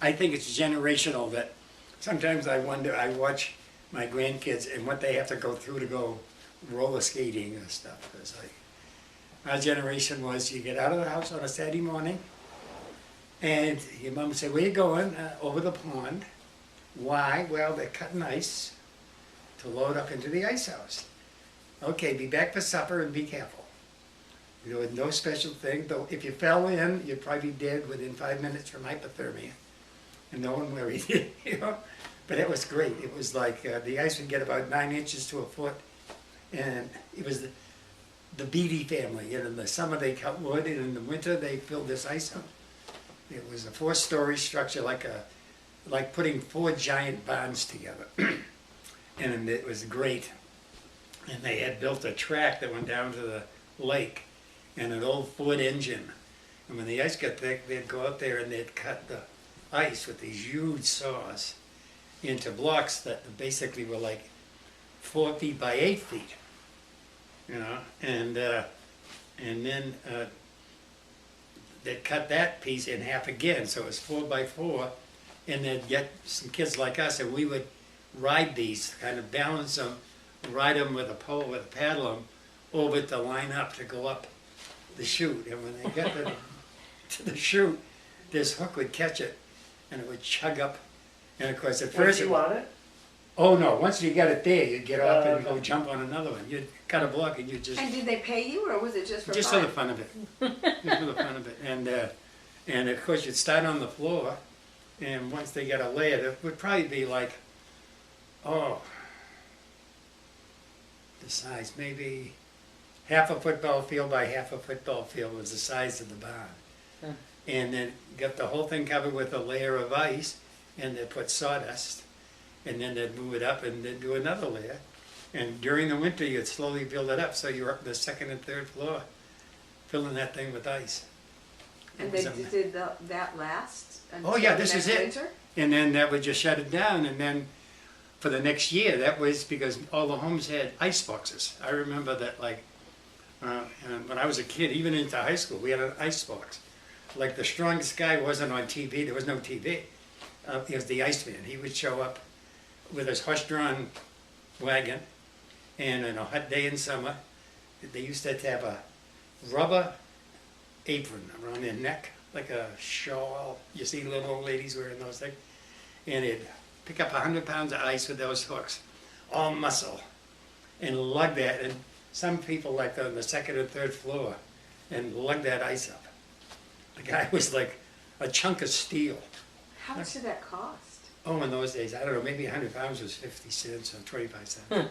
I think it's generational that sometimes I wonder, I watch my grandkids and what they have to go through to go roller skating and stuff. It's like, our generation was you get out of the house on a Saturday morning and your mom would say, where you going? Over the pond. Why? Well, they're cutting ice to load up into the ice house. Okay, be back for supper and be careful. There was no special thing, though if you fell in, you'd probably be dead within 5 minutes from hypothermia. And no one worried you, you know? But it was great. It was like the ice would get about 9 inches to a foot. And it was the Beatty family. And in the summer they cut wood, and in the winter they filled this ice up. It was a 4-story structure, like putting 4 giant barns together. And it was great. And they had built a track that went down to the lake and an old Ford engine. And when the ice got thick, they'd go out there and they'd cut the ice with these huge saws into blocks that basically were like 4 feet by 8 feet, you know, and then they'd cut that piece in half again, so it was 4 by 4, and they'd get some kids like us, and we would ride these, kind of balance them, ride them with a pole, with a paddle them over to line up to go up the chute, and when they got to the chute, this hook would catch it, and it would chug up, and of course at first Once you want it? oh no, once you got it there, you'd get off and go Okay. jump on another one. You'd cut a block and you'd And did they pay you, or was it just for just for fun? the fun of it. Just for the fun of it. And of course you'd start on the floor, and once they got a layer, it would probably be like, oh, the size, maybe half a football field by half a football field was the size of the barn. Hmm. And then got the whole thing covered with a layer of ice, and they put sawdust, and then they'd move it up and then do another layer. And during the winter, you'd slowly build it up, so you're up the 2nd and 3rd floor, filling that thing with ice. And It was they a- did that last until Oh yeah, the this is next it. winter? And then that would just shut it down, and then for the next year, that was because all the homes had ice boxes. I remember that, like, and when I was a kid, even into high school, we had an ice box. Like the strongest guy wasn't on TV, there was no TV. It was the Iceman. He would show up with his horse-drawn wagon, and on a hot day in summer, they used to have a rubber apron around their neck, like a shawl. You see little old ladies wearing those things. And he'd pick up 100 pounds of ice with those hooks, all muscle, and lug that. And some people like on the 2nd and 3rd floor, and lug that ice up. The guy was like a chunk of steel. How much did that cost? Oh, in those days, I don't know, maybe 100 pounds was 50 cents or 25 cents.